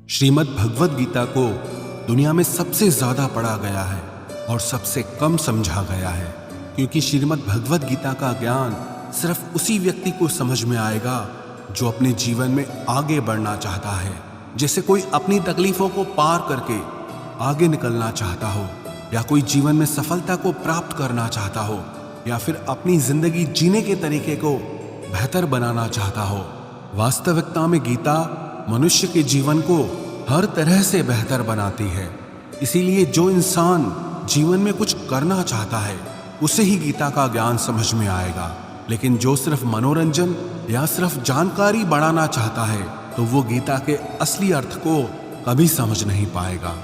श्रीमद् भगवद गीता को दुनिया में सबसे ज्यादा पढ़ा गया है और सबसे कम समझा गया है, क्योंकि श्रीमद् भगवद गीता का ज्ञान सिर्फ उसी व्यक्ति को समझ में आएगा जो अपने जीवन में आगे बढ़ना चाहता है। जैसे कोई अपनी तकलीफों को पार करके आगे निकलना चाहता हो, या कोई जीवन में सफलता को प्राप्त करना चाहता हो, या फिर अपनी जिंदगी जीने के तरीके को बेहतर बनाना चाहता हो। वास्तविकता में गीता मनुष्य के जीवन को हर तरह से बेहतर बनाती है। इसीलिए जो इंसान जीवन में कुछ करना चाहता है उसे ही गीता का ज्ञान समझ में आएगा, लेकिन जो सिर्फ मनोरंजन या सिर्फ जानकारी बढ़ाना चाहता है तो वो गीता के असली अर्थ को कभी समझ नहीं पाएगा।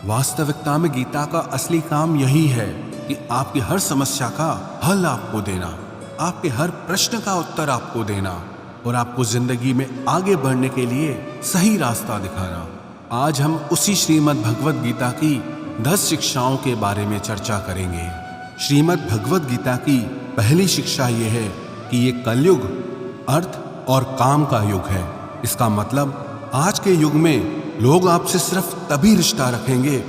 वास्तविकता में गीता का असली काम यही है कि आपकी हर समस्या का हल आपको देना, आपके हर प्रश्न का उत्तर आपको देना और आपको जिंदगी में आगे बढ़ने के लिए सही रास्ता दिखाना। आज हम उसी श्रीमद् भगवद गीता की 10 शिक्षाओं के बारे में चर्चा करेंगे। श्रीमद् भगवद गीता की पहली शिक्षा यह है कि ये कलयुग अर्थ और काम का युग है। इसका मतलब आज के युग में लोग आपसे सिर्फ तभी रिश्ता रखेंगे,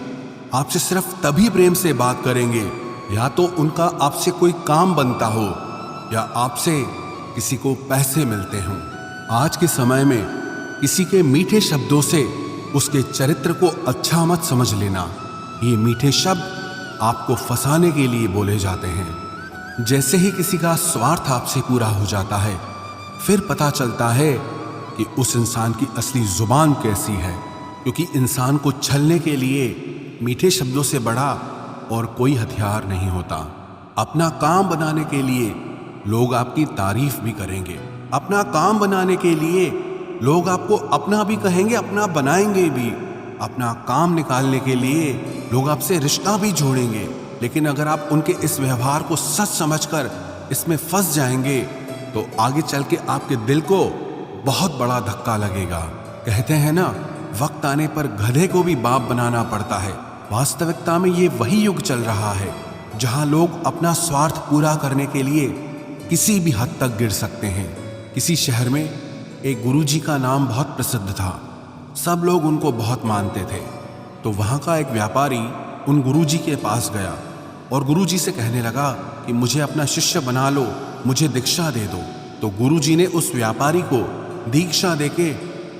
आपसे सिर्फ तभी प्रेम से बात करेंगे, या तो उनका आपसे कोई काम बनता हो या आपसे किसी को पैसे मिलते हों। आज के समय में किसी के मीठे शब्दों से उसके चरित्र को अच्छा मत समझ लेना। ये मीठे शब्द आपको फंसाने के लिए बोले जाते हैं। जैसे ही किसी का स्वार्थ आपसे पूरा हो जाता है, फिर पता चलता है कि उस इंसान की असली जुबान कैसी है, क्योंकि इंसान को छलने के लिए मीठे शब्दों से बड़ा और कोई हथियार नहीं होता। अपना काम बनाने के लिए लोग आपकी तारीफ भी करेंगे, अपना काम बनाने के लिए लोग आपको अपना भी कहेंगे, अपना बनाएंगे भी। अपना काम निकालने के लिए लोग आपसे रिश्ता भी जोड़ेंगे, लेकिन अगर आप उनके इस व्यवहार को सच समझकर इसमें फंस जाएंगे तो आगे चल के आपके दिल को बहुत बड़ा धक्का लगेगा। कहते हैं ना, वक्त आने पर गधे को भी बाप बनाना पड़ता है। वास्तविकता में ये वही युग चल रहा है जहां लोग अपना स्वार्थ पूरा करने के लिए किसी भी हद तक गिर सकते हैं। किसी शहर में एक गुरुजी का नाम बहुत प्रसिद्ध था, सब लोग उनको बहुत मानते थे। तो वहाँ का एक व्यापारी उन गुरुजी के पास गया और गुरुजी से कहने लगा कि मुझे अपना शिष्य बना लो, मुझे दीक्षा दे दो। तो गुरुजी ने उस व्यापारी को दीक्षा देके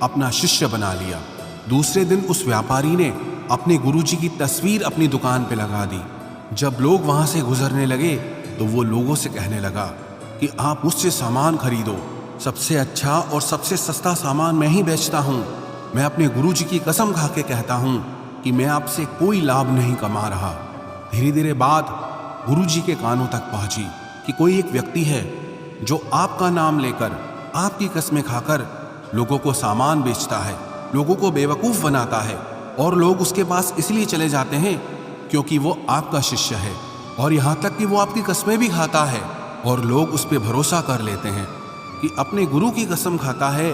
अपना शिष्य बना लिया। दूसरे दिन उस व्यापारी ने अपने गुरुजी की तस्वीर अपनी दुकान पे लगा दी। जब लोग वहाँ से गुजरने लगे तो वो लोगों से कहने लगा कि आप मुझसे सामान खरीदो, सबसे अच्छा और सबसे सस्ता सामान मैं ही बेचता हूँ। मैं अपने गुरुजी की कसम खा के कहता हूँ कि मैं आपसे कोई लाभ नहीं कमा रहा। धीरे धीरे बात गुरुजी के कानों तक पहुँची कि कोई एक व्यक्ति है जो आपका नाम लेकर, आपकी कसमें खाकर लोगों को सामान बेचता है, लोगों को बेवकूफ़ बनाता है, और लोग उसके पास इसलिए चले जाते हैं क्योंकि वो आपका शिष्य है, और यहाँ तक कि वो आपकी कसमें भी खाता है और लोग उस पर भरोसा कर लेते हैं कि अपने गुरु की कसम खाता है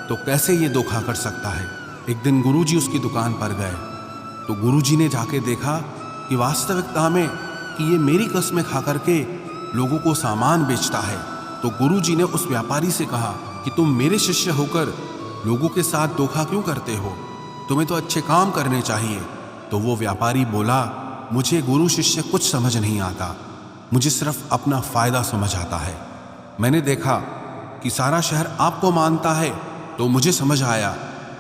तो कैसे ये धोखा कर सकता है। एक दिन गुरुजी उसकी दुकान पर गए तो गुरुजी ने जाके देखा कि वास्तविकता में कि ये मेरी कसमें खा करके लोगों को सामान बेचता है। तो गुरुजी ने उस व्यापारी से कहा कि तुम मेरे शिष्य होकर लोगों के साथ धोखा क्यों करते हो, तुम्हें तो अच्छे काम करने चाहिए। तो वो व्यापारी बोला, मुझे गुरु शिष्य कुछ समझ नहीं आता, मुझे सिर्फ अपना फ़ायदा समझ आता है। मैंने देखा कि सारा शहर आपको मानता है तो मुझे समझ आया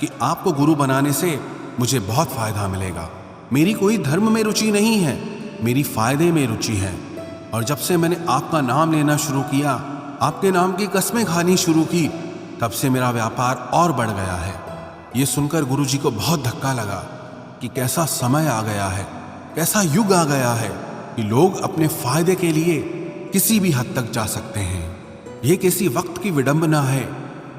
कि आपको गुरु बनाने से मुझे बहुत फ़ायदा मिलेगा। मेरी कोई धर्म में रुचि नहीं है, मेरी फ़ायदे में रुचि है। और जब से मैंने आपका नाम लेना शुरू किया, आपके नाम की कसमें खानी शुरू की, तब से मेरा व्यापार और बढ़ गया है। ये सुनकर गुरुजी को बहुत धक्का लगा कि कैसा समय आ गया है, कैसा युग आ गया है कि लोग अपने फायदे के लिए किसी भी हद तक जा सकते हैं। ये किसी वक्त की विडंबना है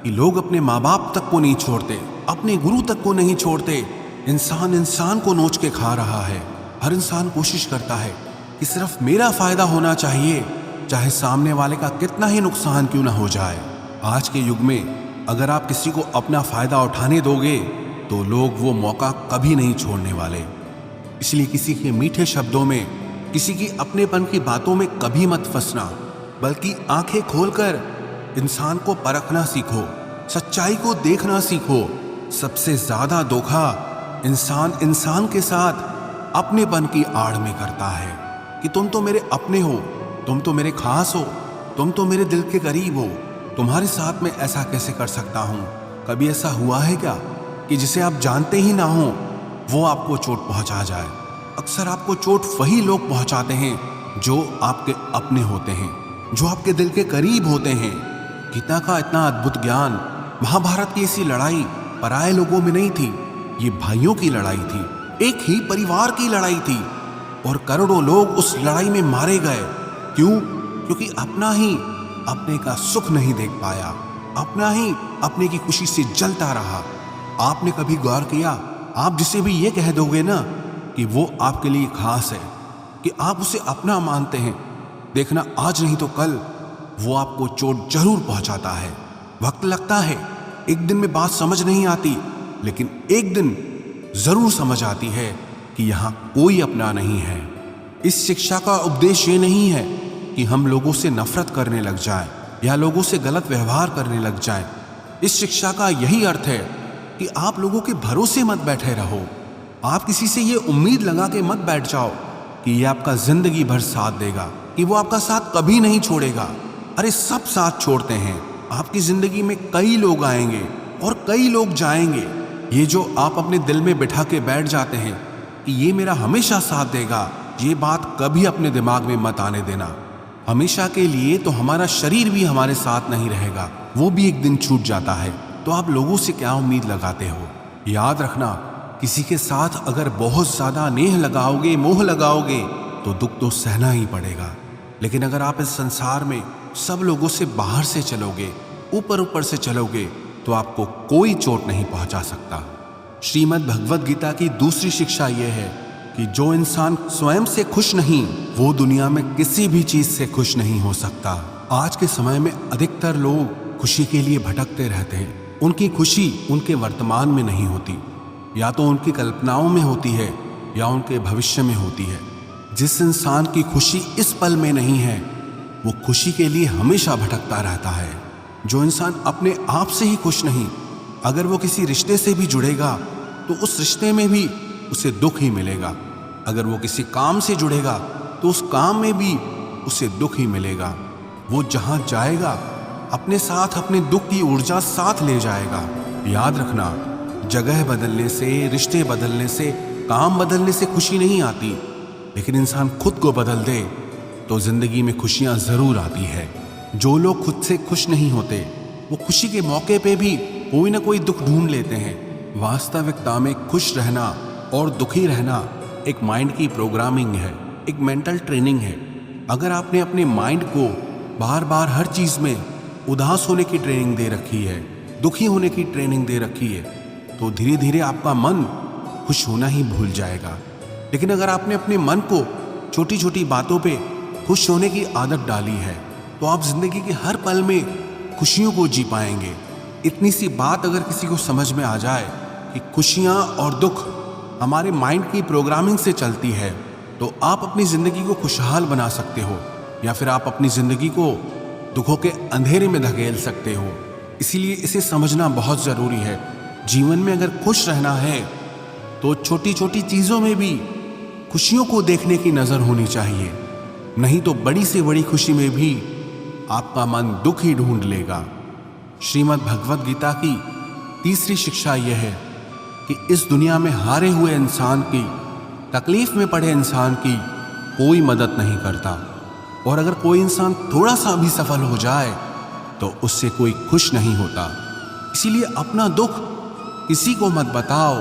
कि लोग अपने माँ बाप तक को नहीं छोड़ते, अपने गुरु तक को नहीं छोड़ते। इंसान इंसान को नोच के खा रहा है। हर इंसान कोशिश करता है कि सिर्फ मेरा फायदा होना चाहिए, चाहे सामने वाले का कितना ही नुकसान क्यों ना हो जाए। आज के युग में अगर आप किसी को अपना फायदा उठाने दोगे तो लोग वो मौका कभी नहीं छोड़ने वाले। इसलिए किसी के मीठे शब्दों में, किसी की अपनेपन की बातों में कभी मत फंसना, बल्कि आंखें खोलकर इंसान को परखना सीखो, सच्चाई को देखना सीखो, सबसे ज्यादा धोखा इंसान इंसान के साथ अपनेपन की आड़ में करता है कि तुम तो मेरे अपने हो, तुम तो मेरे खास हो, तुम तो मेरे दिल के करीब हो, तुम्हारे साथ मैं ऐसा कैसे कर सकता हूं। कभी ऐसा हुआ है क्या कि जिसे आप जानते ही ना हो वो आपको चोट पहुंचा जाए। अक्सर आपको चोट वही लोग पहुंचाते हैं जो आपके अपने होते हैं, जो आपके दिल के करीब होते हैं। गीता का इतना अद्भुत ज्ञान, महाभारत की ऐसी लड़ाई पराये लोगों में नहीं थी, ये भाइयों की लड़ाई थी, एक ही परिवार की लड़ाई थी और करोड़ों लोग उस लड़ाई में मारे गए। क्यों? क्योंकि अपना ही अपने का सुख नहीं देख पाया, अपना ही अपने की खुशी से जलता रहा। आपने कभी गौर किया, आप जिसे भी ये कह दोगे ना कि वो आपके लिए खास है, कि आप उसे अपना मानते हैं, देखना आज नहीं तो कल वो आपको चोट जरूर पहुंचाता है। वक्त लगता है, एक दिन में बात समझ नहीं आती, लेकिन एक दिन जरूर समझ आती है कि यहां कोई अपना नहीं है। इस शिक्षा का उपदेश ये नहीं है कि हम लोगों से नफरत करने लग जाएं या लोगों से गलत व्यवहार करने लग जाएं। इस शिक्षा का यही अर्थ है कि आप लोगों के भरोसे मत बैठे रहो। आप किसी से ये उम्मीद लगा के मत बैठ जाओ कि ये आपका जिंदगी भर साथ देगा, कि वो आपका साथ कभी नहीं छोड़ेगा। अरे सब साथ छोड़ते हैं। आपकी जिंदगी में कई लोग आएंगे और कई लोग जाएंगे। ये जो आप अपने दिल में बिठा के बैठ जाते हैं कि ये मेरा हमेशा साथ देगा, ये बात कभी अपने दिमाग में मत आने देना। हमेशा के लिए तो हमारा शरीर भी हमारे साथ नहीं रहेगा, वो भी एक दिन छूट जाता है। तो आप लोगों से क्या उम्मीद लगाते हो? याद रखना, किसी के साथ अगर बहुत ज्यादा नेह लगाओगे, मोह लगाओगे तो दुख तो सहना ही पड़ेगा। लेकिन अगर आप इस संसार में सब लोगों से बाहर से चलोगे, ऊपर ऊपर से चलोगे, तो आपको कोई चोट नहीं पहुंचा सकता। श्रीमद् भगवद गीता की दूसरी शिक्षा यह है कि जो इंसान स्वयं से खुश नहीं, वो दुनिया में किसी भी चीज से खुश नहीं हो सकता। आज के समय में अधिकतर लोग खुशी के लिए भटकते रहते हैं। उनकी खुशी उनके वर्तमान में नहीं होती, या तो उनकी कल्पनाओं में होती है या उनके भविष्य में होती है। जिस इंसान की खुशी इस पल में नहीं है, वो खुशी के लिए हमेशा भटकता रहता है। जो इंसान अपने आप से ही खुश नहीं, अगर वो किसी रिश्ते से भी जुड़ेगा तो उस रिश्ते में भी उसे दुख ही मिलेगा। अगर वो किसी काम से जुड़ेगा तो उस काम में भी उसे दुख ही मिलेगा। वो जहां जाएगा अपने साथ अपने दुख की ऊर्जा साथ ले जाएगा। याद रखना, जगह बदलने से, रिश्ते बदलने से, काम बदलने से खुशी नहीं आती, लेकिन इंसान खुद को बदल दे तो जिंदगी में खुशियां जरूर आती है। जो लोग खुद से खुश नहीं होते, वो खुशी के मौके पे भी कोई ना कोई दुख ढूंढ लेते हैं। वास्तविकता में खुश रहना और दुखी रहना एक माइंड की प्रोग्रामिंग है, एक मेंटल ट्रेनिंग है। अगर आपने अपने माइंड को बार बार हर चीज में उदास होने की ट्रेनिंग दे रखी है, दुखी होने की ट्रेनिंग दे रखी है, तो धीरे धीरे आपका मन खुश होना ही भूल जाएगा। लेकिन अगर आपने अपने मन को छोटी छोटी बातों पे खुश होने की आदत डाली है, तो आप जिंदगी के हर पल में खुशियों को जी पाएंगे। इतनी सी बात अगर किसी को समझ में आ जाए कि खुशियां और दुख हमारे माइंड की प्रोग्रामिंग से चलती है, तो आप अपनी जिंदगी को खुशहाल बना सकते हो, या फिर आप अपनी जिंदगी को दुखों के अंधेरे में धकेल सकते हो। इसीलिए इसे समझना बहुत जरूरी है। जीवन में अगर खुश रहना है तो छोटी छोटी चीजों में भी खुशियों को देखने की नजर होनी चाहिए, नहीं तो बड़ी से बड़ी खुशी में भी आपका मन दुख ही ढूंढ लेगा। श्रीमद् भगवद गीता की तीसरी शिक्षा यह है कि इस दुनिया में हारे हुए इंसान की, तकलीफ में पड़े इंसान की कोई मदद नहीं करता, और अगर कोई इंसान थोड़ा सा भी सफल हो जाए तो उससे कोई खुश नहीं होता। इसीलिए अपना दुख किसी को मत बताओ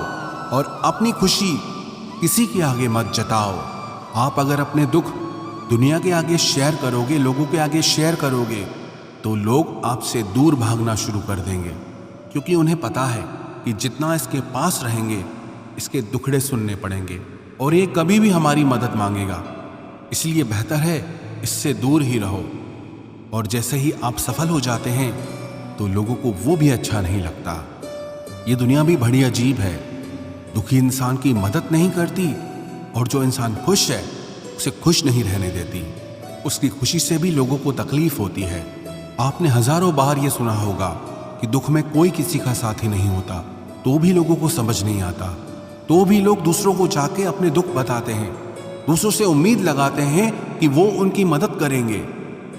और अपनी खुशी किसी के आगे मत जताओ। आप अगर अपने दुख दुनिया के आगे शेयर करोगे, लोगों के आगे शेयर करोगे, तो लोग आपसे दूर भागना शुरू कर देंगे, क्योंकि उन्हें पता है कि जितना इसके पास रहेंगे इसके दुखड़े सुनने पड़ेंगे और ये कभी भी हमारी मदद मांगेगा। इसलिए बेहतर है इससे दूर ही रहो। और जैसे ही आप सफल हो जाते हैं तो लोगों को वो भी अच्छा नहीं लगता। ये दुनिया भी बड़ी अजीब है। दुखी इंसान की मदद नहीं करती और जो इंसान खुश है उसे खुश नहीं रहने देती। उसकी खुशी से भी लोगों को तकलीफ होती है। आपने हजारों बार ये सुना होगा कि दुख में कोई किसी का साथी नहीं होता, तो भी लोगों को समझ नहीं आता, तो भी लोग दूसरों को जाके अपने दुख बताते हैं, दूसरों से उम्मीद लगाते हैं कि वो उनकी मदद करेंगे।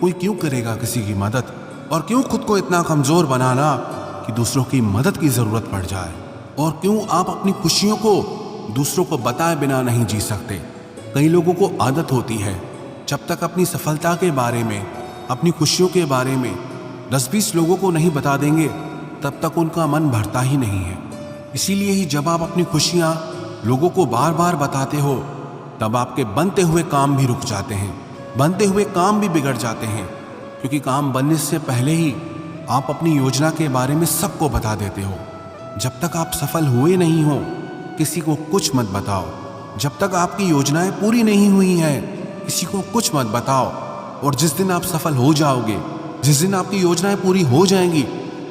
कोई क्यों करेगा किसी की मदद, और क्यों खुद को इतना कमजोर बनाना कि दूसरों की मदद की जरूरत पड़ जाए? और क्यों आप अपनी खुशियों को दूसरों को बताए बिना नहीं जी सकते? कई लोगों को आदत होती है, जब तक अपनी सफलता के बारे में, अपनी खुशियों के बारे में 10-20 लोगों को नहीं बता देंगे, तब तक उनका मन भरता ही नहीं है। इसीलिए ही जब आप अपनी खुशियां लोगों को बार बार बताते हो, तब आपके बनते हुए काम भी रुक जाते हैं, बनते हुए काम भी बिगड़ जाते हैं, क्योंकि काम बनने से पहले ही आप अपनी योजना के बारे में सबको बता देते हो। जब तक आप सफल हुए नहीं हो, किसी को कुछ मत बताओ। जब तक आपकी योजनाएं पूरी नहीं हुई हैं, किसी को कुछ मत बताओ। और जिस दिन आप सफल हो जाओगे, जिस दिन आपकी योजनाएं पूरी हो जाएंगी,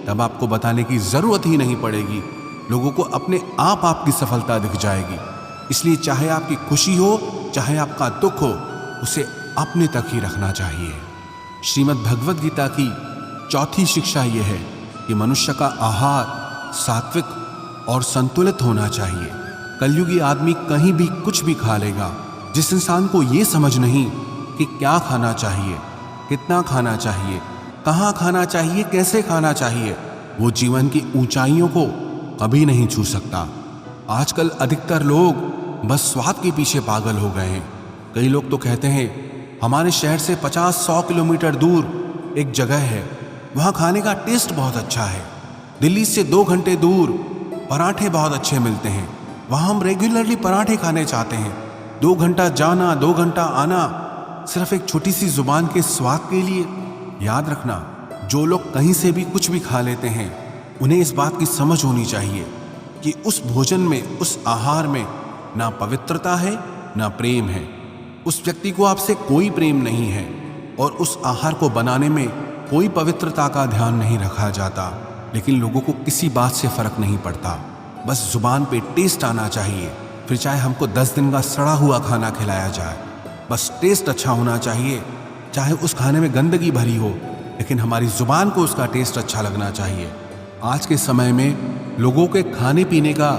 तब आपको बताने की जरूरत ही नहीं पड़ेगी। लोगों को अपने आप आपकी सफलता दिख जाएगी। इसलिए चाहे आपकी खुशी हो, चाहे आपका दुख हो, उसे अपने तक ही रखना चाहिए। श्रीमद् भगवद गीता की चौथी शिक्षा यह है कि मनुष्य का आहार सात्विक और संतुलित होना चाहिए। कलयुगी आदमी कहीं भी कुछ भी खा लेगा। जिस इंसान को ये समझ नहीं कि क्या खाना चाहिए, कितना खाना चाहिए, कहाँ खाना चाहिए, कैसे खाना चाहिए, वो जीवन की ऊंचाइयों को कभी नहीं छू सकता। आजकल अधिकतर लोग बस स्वाद के पीछे पागल हो गए हैं। कई लोग तो कहते हैं हमारे शहर से 50-100 किलोमीटर दूर एक जगह है, वहाँ खाने का टेस्ट बहुत अच्छा है। दिल्ली से 2 घंटे दूर पराठे बहुत अच्छे मिलते हैं, वहाँ हम रेगुलरली पराठे खाने चाहते हैं। 2 घंटा जाना, 2 घंटा आना, सिर्फ एक छोटी सी जुबान के स्वाद के लिए। याद रखना, जो लोग कहीं से भी कुछ भी खा लेते हैं, उन्हें इस बात की समझ होनी चाहिए कि उस भोजन में, उस आहार में ना पवित्रता है, ना प्रेम है। उस व्यक्ति को आपसे कोई प्रेम नहीं है, और उस आहार को बनाने में कोई पवित्रता का ध्यान नहीं रखा जाता। लेकिन लोगों को किसी बात से फर्क नहीं पड़ता, बस जुबान पे टेस्ट आना चाहिए। फिर चाहे हमको 10 दिन का सड़ा हुआ खाना खिलाया जाए, बस टेस्ट अच्छा होना चाहिए। चाहे उस खाने में गंदगी भरी हो, लेकिन हमारी जुबान को उसका टेस्ट अच्छा लगना चाहिए। आज के समय में लोगों के खाने पीने का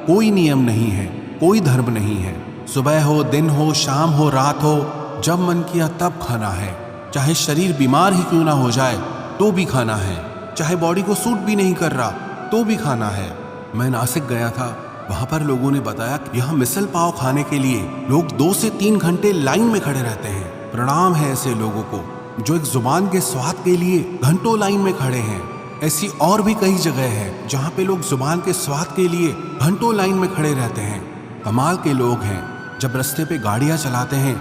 कोई नियम नहीं है, कोई धर्म नहीं है। सुबह हो, दिन हो, शाम हो, रात हो, जब मन किया तब खाना है। चाहे शरीर बीमार ही क्यों ना हो जाए तो भी खाना है, चाहे बॉडी को सूट भी नहीं कर रहा तो भी खाना है। मैं नासिक गया था, वहां पर लोगों ने बताया कि यहाँ मिसल पाव खाने के लिए लोग 2 से 3 घंटे लाइन में खड़े रहते हैं। प्रणाम है ऐसे लोगों को जो एक जुबान के स्वाद के लिए घंटों लाइन में खड़े हैं। ऐसी और भी कई जगह है जहाँ पे लोग जुबान के स्वाद के लिए घंटों लाइन में खड़े रहते हैं। कमाल के लोग हैं, जब रास्ते पे गाड़ियाँ चलाते हैं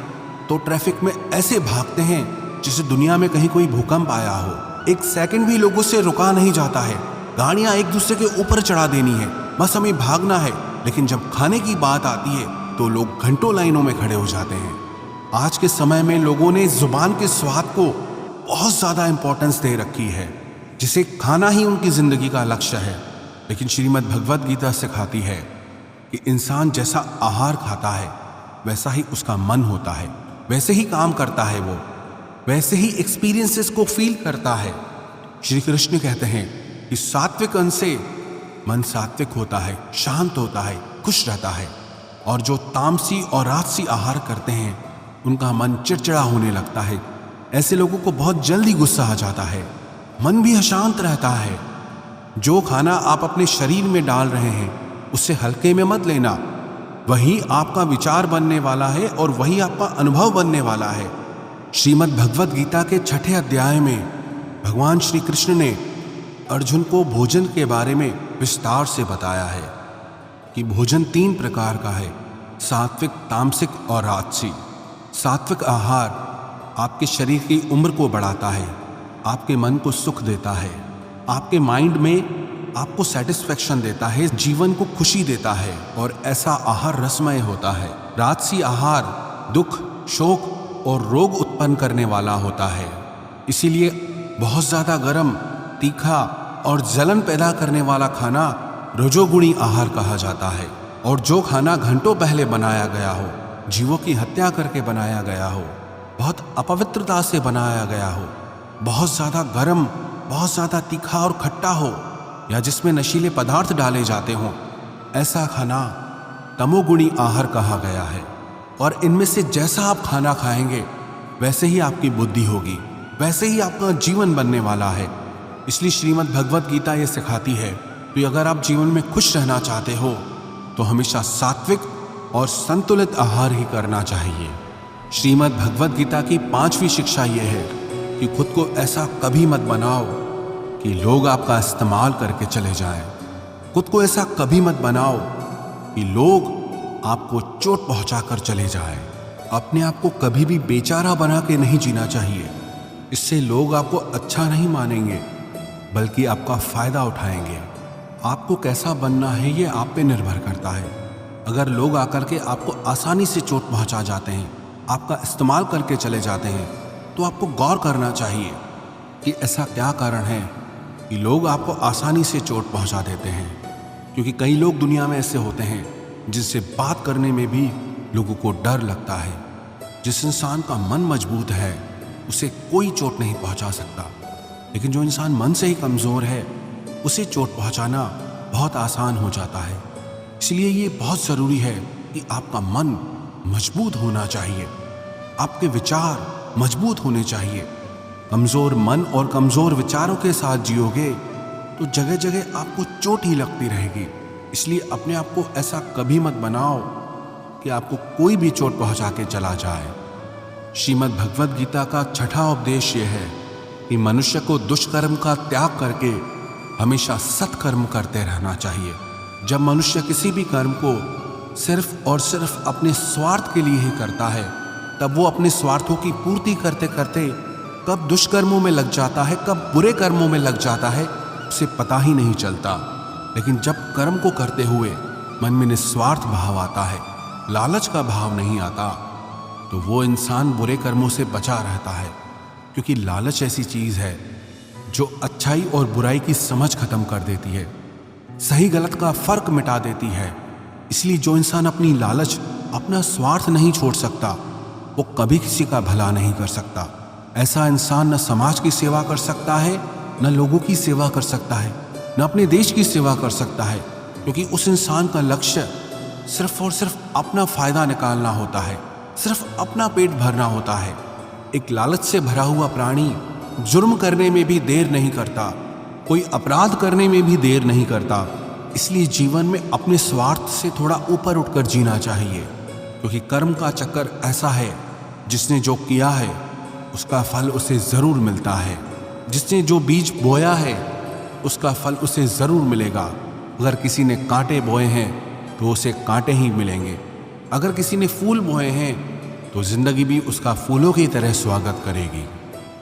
तो ट्रैफिक में ऐसे भागते हैं जैसे दुनिया में कहीं कोई भूकंप आया हो। 1 सेकंड भी लोगों से रुका नहीं जाता है, गाड़ियां एक दूसरे के ऊपर चढ़ा देनी है, बस हमें भागना है। लेकिन जब खाने की बात आती है तो लोग घंटों लाइनों में खड़े हो जाते हैं। आज के समय में लोगों ने जुबान के स्वाद को बहुत ज़्यादा इंपॉर्टेंस दे रखी है, जिसे खाना ही उनकी ज़िंदगी का लक्ष्य है। लेकिन श्रीमद् भगवद गीता सिखाती है कि इंसान जैसा आहार खाता है वैसा ही उसका मन होता है, वैसे ही काम करता है, वो वैसे ही एक्सपीरियंसेस को फील करता है। श्री कृष्ण कहते हैं कि सात्विक अन्न से मन सात्विक होता है, शांत होता है, खुश रहता है। और जो तामसी और राजसी आहार करते हैं उनका मन चिड़चिड़ा होने लगता है। ऐसे लोगों को बहुत जल्दी गुस्सा आ जाता है, मन भी अशांत रहता है। जो खाना आप अपने शरीर में डाल रहे हैं उससे हल्के में मत लेना, वही आपका विचार बनने वाला है और वही आपका अनुभव बनने वाला है। श्रीमद् भगवद गीता के 6ठे अध्याय में भगवान श्री कृष्ण ने अर्जुन को भोजन के बारे में विस्तार से बताया है कि भोजन 3 प्रकार का है, सात्विक, तामसिक और राजसी। सात्विक आहार आपके शरीर की उम्र को बढ़ाता है, आपके मन को सुख देता है, आपके माइंड में आपको सेटिस्फेक्शन देता है, जीवन को खुशी देता है, और ऐसा आहार रसमय होता है। राजसी आहार दुख, शोक और रोग उत्पन्न करने वाला होता है। इसीलिए बहुत ज़्यादा गर्म, तीखा और जलन पैदा करने वाला खाना रजोगुणी आहार कहा जाता है। और जो खाना घंटों पहले बनाया गया हो, जीवों की हत्या करके बनाया गया हो, बहुत अपवित्रता से बनाया गया हो, बहुत ज़्यादा गर्म, बहुत ज़्यादा तीखा और खट्टा हो, या जिसमें नशीले पदार्थ डाले जाते हों, ऐसा खाना तमोगुणी आहार कहा गया है। और इनमें से जैसा आप खाना खाएंगे वैसे ही आपकी बुद्धि होगी, वैसे ही आपका जीवन बनने वाला है। इसलिए श्रीमद् भगवद गीता ये सिखाती है कि अगर आप जीवन में खुश रहना चाहते हो तो हमेशा सात्विक और संतुलित आहार ही करना चाहिए। श्रीमद् भगवद गीता की 5वीं शिक्षा ये है कि खुद को ऐसा कभी मत बनाओ कि लोग आपका इस्तेमाल करके चले जाएं। खुद को ऐसा कभी मत बनाओ कि लोग आपको चोट पहुंचाकर चले जाएं। अपने आप को कभी भी बेचारा बना के नहीं जीना चाहिए। इससे लोग आपको अच्छा नहीं मानेंगे बल्कि आपका फायदा उठाएंगे। आपको कैसा बनना है ये आप पे निर्भर करता है। अगर लोग आकर के आपको आसानी से चोट पहुंचा जाते हैं, आपका इस्तेमाल करके चले जाते हैं, तो आपको गौर करना चाहिए कि ऐसा क्या कारण है कि लोग आपको आसानी से चोट पहुंचा देते हैं। क्योंकि कई लोग दुनिया में ऐसे होते हैं जिनसे बात करने में भी लोगों को डर लगता है। जिस इंसान का मन मजबूत है उसे कोई चोट नहीं पहुंचा सकता, लेकिन जो इंसान मन से ही कमज़ोर है उसे चोट पहुंचाना बहुत आसान हो जाता है। इसलिए ये बहुत ज़रूरी है कि आपका मन मजबूत होना चाहिए, आपके विचार मजबूत होने चाहिए। कमज़ोर मन और कमज़ोर विचारों के साथ जियोगे तो जगह जगह आपको चोट ही लगती रहेगी। इसलिए अपने आप को ऐसा कभी मत बनाओ कि आपको कोई भी चोट पहुंचा के चला जाए। श्रीमद् भगवद गीता का 6वां उपदेश यह है कि मनुष्य को दुष्कर्म का त्याग करके हमेशा सत्कर्म करते रहना चाहिए। जब मनुष्य किसी भी कर्म को सिर्फ और सिर्फ अपने स्वार्थ के लिए ही करता है, तब वो अपने स्वार्थों की पूर्ति करते करते कब दुष्कर्मों में लग जाता है, कब बुरे कर्मों में लग जाता है, उसे पता ही नहीं चलता। लेकिन जब कर्म को करते हुए मन में निस्वार्थ भाव आता है, लालच का भाव नहीं आता, तो वो इंसान बुरे कर्मों से बचा रहता है। क्योंकि लालच ऐसी चीज़ है जो अच्छाई और बुराई की समझ खत्म कर देती है, सही गलत का फर्क मिटा देती है। इसलिए जो इंसान अपनी लालच, अपना स्वार्थ नहीं छोड़ सकता, वो कभी किसी का भला नहीं कर सकता। ऐसा इंसान न समाज की सेवा कर सकता है, न लोगों की सेवा कर सकता है, न अपने देश की सेवा कर सकता है। क्योंकि उस इंसान का लक्ष्य सिर्फ और सिर्फ अपना फायदा निकालना होता है, सिर्फ अपना पेट भरना होता है। एक लालच से भरा हुआ प्राणी जुर्म करने में भी देर नहीं करता, कोई अपराध करने में भी देर नहीं करता। इसलिए जीवन में अपने स्वार्थ से थोड़ा ऊपर उठकर जीना चाहिए। क्योंकि कर्म का चक्कर ऐसा है, जिसने जो किया है उसका फल उसे ज़रूर मिलता है। जिसने जो बीज बोया है उसका फल उसे ज़रूर मिलेगा। अगर किसी ने कांटे बोए हैं तो उसे कांटे ही मिलेंगे। अगर किसी ने फूल बोए हैं तो जिंदगी भी उसका फूलों की तरह स्वागत करेगी।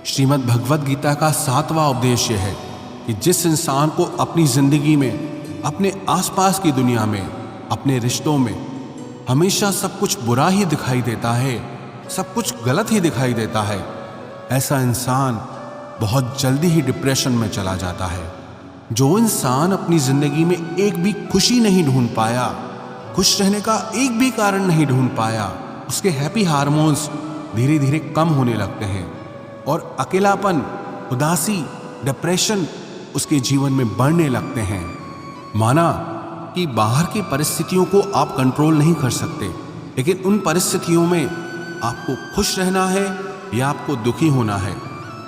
श्रीमद् भगवद गीता का 7वां उपदेश यह है कि जिस इंसान को अपनी जिंदगी में, अपने आसपास की दुनिया में, अपने रिश्तों में हमेशा सब कुछ बुरा ही दिखाई देता है, सब कुछ गलत ही दिखाई देता है, ऐसा इंसान बहुत जल्दी ही डिप्रेशन में चला जाता है। जो इंसान अपनी जिंदगी में एक भी खुशी नहीं ढूंढ पाया, खुश रहने का एक भी कारण नहीं ढूंढ पाया, उसके हैप्पी हार्मोन्स धीरे धीरे कम होने लगते हैं और अकेलापन, उदासी, डिप्रेशन उसके जीवन में बढ़ने लगते हैं। माना कि बाहर की परिस्थितियों को आप कंट्रोल नहीं कर सकते, लेकिन उन परिस्थितियों में आपको खुश रहना है या आपको दुखी होना है,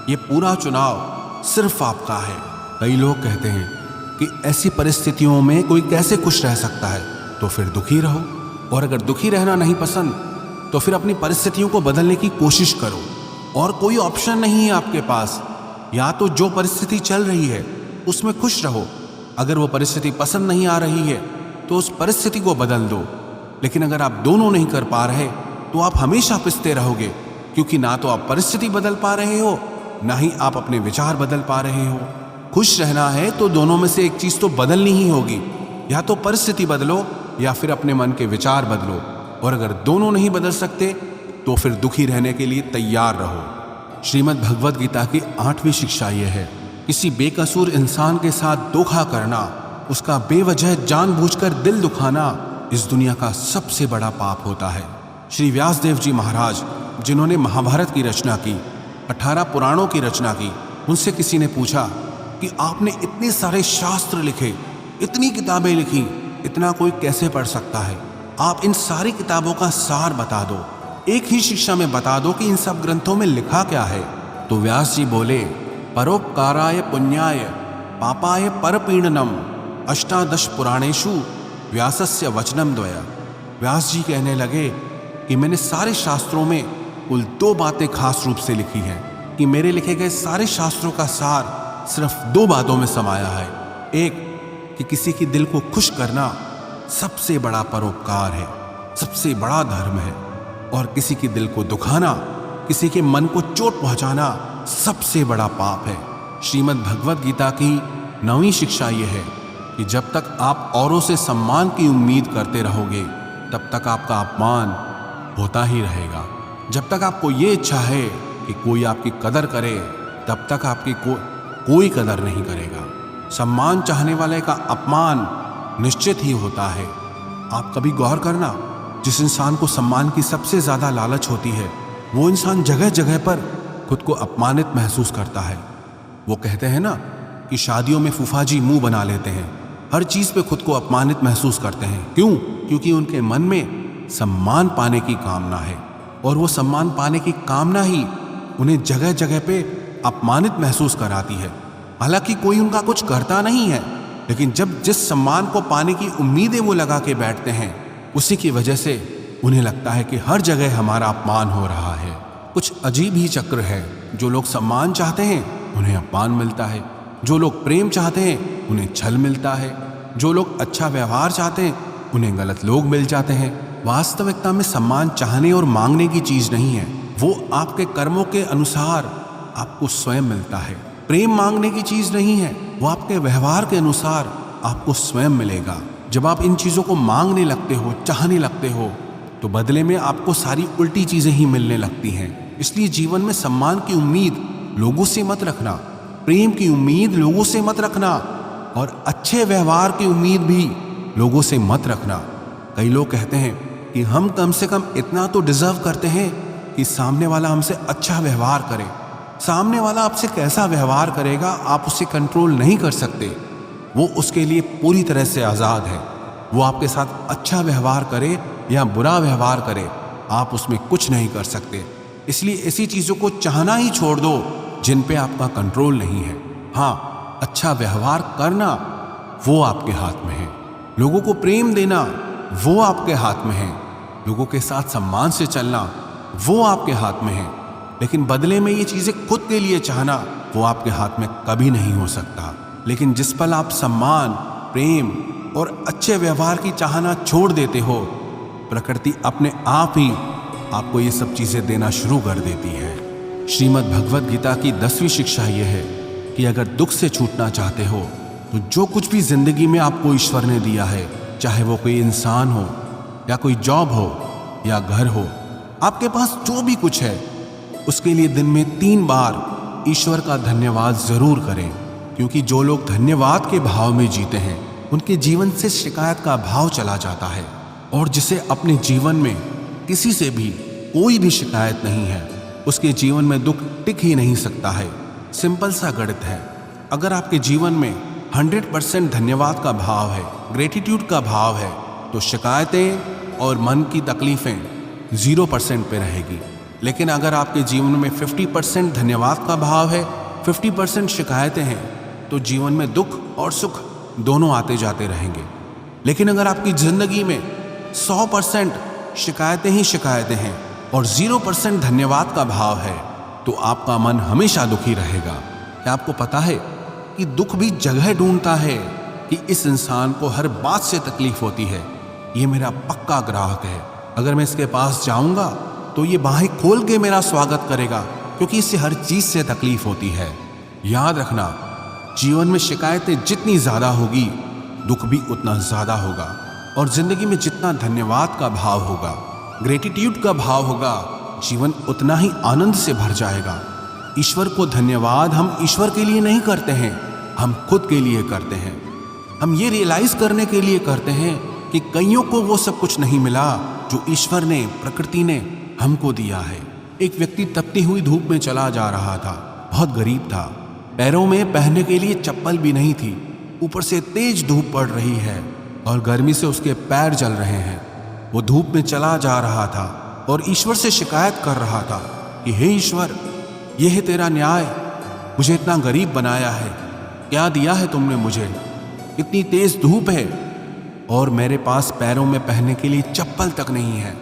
ये पूरा चुनाव सिर्फ आपका है। कई लोग कहते हैं कि ऐसी परिस्थितियों में कोई कैसे खुश रह सकता है, तो फिर दुखी रहो। और अगर दुखी रहना नहीं पसंद तो फिर अपनी परिस्थितियों को बदलने की कोशिश करो। और कोई ऑप्शन नहीं है आपके पास, या तो जो परिस्थिति चल रही है उसमें खुश रहो। अगर वो परिस्थिति पसंद नहीं आ रही है तो उस परिस्थिति को बदल दो। लेकिन अगर आप दोनों नहीं कर पा रहे तो आप हमेशा पिसते रहोगे, क्योंकि ना तो आप परिस्थिति बदल पा रहे हो, ना ही आप अपने विचार बदल पा रहे हो। खुश रहना है तो दोनों में से एक चीज तो बदलनी ही होगी, या तो परिस्थिति बदलो या फिर अपने मन के विचार बदलो। और अगर दोनों नहीं बदल सकते तो फिर दुखी रहने के लिए तैयार रहो। श्रीमद् भगवद गीता की 8वीं शिक्षा यह है, किसी बेकसूर इंसान के साथ धोखा करना, उसका बेवजह जानबूझकर दिल दुखाना इस दुनिया का सबसे बड़ा पाप होता है। श्री व्यासदेव जी महाराज, जिन्होंने महाभारत की रचना की, 18 पुराणों की रचना की, उनसे किसी ने पूछा कि आपने इतने सारे शास्त्र लिखे, इतनी किताबें लिखी, इतना कोई कैसे पढ़ सकता है? आप इन सारी किताबों का सार बता दो, एक ही शिक्षा में बता दो कि इन सब ग्रंथों में लिखा क्या है। तो व्यास जी बोले, परोपकाराय पुण्याय पापाय परपीडनम अष्टादश पुराणेषु व्यासस्य वचनम द्वय। व्यास जी कहने लगे कि मैंने सारे शास्त्रों में कुल 2 बातें खास रूप से लिखी हैं, कि मेरे लिखे गए सारे शास्त्रों का सार सिर्फ 2 बातों में समाया है। एक, कि किसी के दिल को खुश करना सबसे बड़ा परोपकार है, सबसे बड़ा धर्म है, और किसी के दिल को दुखाना, किसी के मन को चोट पहुंचाना सबसे बड़ा पाप है। श्रीमद् भगवद गीता की 9वीं शिक्षा यह है कि जब तक आप औरों से सम्मान की उम्मीद करते रहोगे तब तक आपका अपमान होता ही रहेगा। जब तक आपको ये इच्छा है कि कोई आपकी कदर करे तब तक आपकी कोई कदर नहीं करेगा। सम्मान चाहने वाले का अपमान निश्चित ही होता है। आप कभी गौर करना, जिस इंसान को सम्मान की सबसे ज्यादा लालच होती है वो इंसान जगह जगह पर खुद को अपमानित महसूस करता है। वो कहते हैं ना कि शादियों में फूफाजी मुंह बना लेते हैं, हर चीज पे खुद को अपमानित महसूस करते हैं। क्यों? क्योंकि उनके मन में सम्मान पाने की कामना है, और वो सम्मान पाने की कामना ही उन्हें जगह जगह पे अपमानित महसूस कराती है। हालांकि कोई उनका कुछ करता नहीं है, लेकिन जब जिस सम्मान को पाने की उम्मीदें वो लगा के बैठते हैं उसी की वजह से उन्हें लगता है कि हर जगह हमारा अपमान हो रहा है। कुछ अजीब ही चक्र है। जो लोग सम्मान चाहते हैं उन्हें अपमान मिलता है, जो लोग प्रेम चाहते हैं उन्हें छल मिलता है, जो लोग अच्छा व्यवहार चाहते हैं उन्हें गलत लोग मिल जाते हैं। वास्तविकता में सम्मान चाहने और मांगने की चीज नहीं है, वो आपके कर्मों के अनुसार आपको स्वयं मिलता है। प्रेम मांगने की चीज नहीं है, वो आपके व्यवहार के अनुसार आपको स्वयं मिलेगा। जब आप इन चीजों को मांगने लगते हो, चाहने लगते हो, तो बदले में आपको सारी उल्टी चीजें ही मिलने लगती हैं। इसलिए जीवन में सम्मान की उम्मीद लोगों से मत रखना, प्रेम की उम्मीद लोगों से मत रखना, और अच्छे व्यवहार की उम्मीद भी लोगों से मत रखना। कई लोग कहते हैं कि हम कम से कम इतना तो डिजर्व करते हैं कि सामने वाला हमसे अच्छा व्यवहार करे। सामने वाला आपसे कैसा व्यवहार करेगा आप उसे कंट्रोल नहीं कर सकते, वो उसके लिए पूरी तरह से आज़ाद है। वो आपके साथ अच्छा व्यवहार करे या बुरा व्यवहार करे, आप उसमें कुछ नहीं कर सकते। इसलिए ऐसी चीज़ों को चाहना ही छोड़ दो जिन पे आपका कंट्रोल नहीं है। हाँ, अच्छा व्यवहार करना वो आपके हाथ में है, लोगों को प्रेम देना वो आपके हाथ में है, लोगों के साथ सम्मान से चलना वो आपके हाथ में है, लेकिन बदले में ये चीज़ें खुद के लिए चाहना वो आपके हाथ में कभी नहीं हो सकता। लेकिन जिस पल आप सम्मान, प्रेम और अच्छे व्यवहार की चाहना छोड़ देते हो, प्रकृति अपने आप ही आपको ये सब चीज़ें देना शुरू कर देती है। श्रीमद् भगवद गीता की 10वीं शिक्षा यह है कि अगर दुख से छूटना चाहते हो तो जो कुछ भी जिंदगी में आपको ईश्वर ने दिया है, चाहे वो कोई इंसान हो या कोई जॉब हो या घर हो, आपके पास जो भी कुछ है उसके लिए दिन में 3 बार ईश्वर का धन्यवाद जरूर करें। क्योंकि जो लोग धन्यवाद के भाव में जीते हैं उनके जीवन से शिकायत का भाव चला जाता है, और जिसे अपने जीवन में किसी से भी कोई भी शिकायत नहीं है उसके जीवन में दुख टिक ही नहीं सकता है। सिंपल सा गणित है, अगर आपके जीवन में 100% धन्यवाद का भाव है, ग्रेटिट्यूड का भाव है, तो शिकायतें और मन की तकलीफें 0% पे रहेगी। लेकिन अगर आपके जीवन में 50% धन्यवाद का भाव है, 50% शिकायतें हैं, तो जीवन में दुख और सुख दोनों आते जाते रहेंगे। लेकिन अगर आपकी जिंदगी में 100% शिकायतें ही शिकायतें हैं और 0% धन्यवाद का भाव है, तो आपका मन हमेशा दुखी रहेगा। क्या आपको पता है कि दुख भी जगह ढूंढता है कि इस इंसान को हर बात से तकलीफ होती है, ये मेरा पक्का ग्राहक है, अगर मैं इसके पास जाऊंगा तो ये बाहें खोल के मेरा स्वागत करेगा, क्योंकि इससे हर चीज से तकलीफ होती है। याद रखना, जीवन में शिकायतें जितनी ज्यादा होगी दुख भी उतना ज्यादा होगा, और जिंदगी में जितना धन्यवाद का भाव होगा, ग्रेटिट्यूड का भाव होगा, जीवन उतना ही आनंद से भर जाएगा। ईश्वर को धन्यवाद हम ईश्वर के लिए नहीं करते हैं, हम खुद के लिए करते हैं। हम ये रियलाइज करने के लिए करते हैं कि कईयों को वो सब कुछ नहीं मिला जो ईश्वर ने, प्रकृति ने हमको दिया है। एक व्यक्ति तपती हुई धूप में चला जा रहा था, बहुत गरीब था, पैरों में पहनने के लिए चप्पल भी नहीं थी। ऊपर से तेज धूप पड़ रही है और गर्मी से उसके पैर जल रहे हैं। वो धूप में चला जा रहा था और ईश्वर से शिकायत कर रहा था कि हे ईश्वर, यह है तेरा न्याय, मुझे इतना गरीब बनाया है, क्या दिया है तुमने मुझे? इतनी तेज धूप है और मेरे पास पैरों में पहनने के लिए चप्पल तक नहीं है।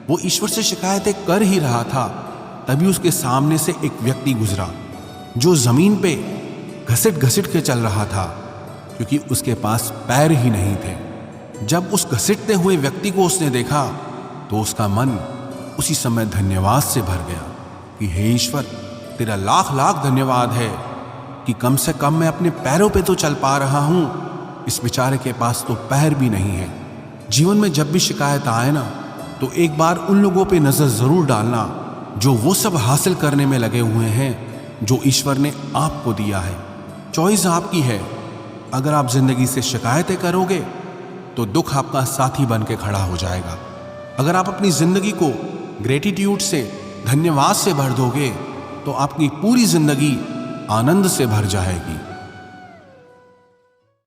वो ईश्वर से शिकायतें कर ही रहा था, तभी उसके सामने से एक व्यक्ति गुजरा जो जमीन पे घसीट घसीट के चल रहा था, क्योंकि उसके पास पैर ही नहीं थे। जब उस घसीटते हुए व्यक्ति को उसने देखा तो उसका मन उसी समय धन्यवाद से भर गया कि हे ईश्वर, तेरा लाख लाख धन्यवाद है कि कम से कम मैं अपने पैरों पे तो चल पा रहा हूं। इस बेचारे के पास तो पैर भी नहीं है। जीवन में जब भी शिकायत आए ना, तो एक बार उन लोगों पे नजर जरूर डालना जो वो सब हासिल करने में लगे हुए हैं जो ईश्वर ने आपको दिया है। चॉइस आपकी है। अगर आप जिंदगी से शिकायतें करोगे तो दुख आपका साथी बन के खड़ा हो जाएगा। अगर आप अपनी जिंदगी को ग्रेटिट्यूड से, धन्यवाद से भर दोगे तो आपकी पूरी जिंदगी आनंद से भर जाएगी।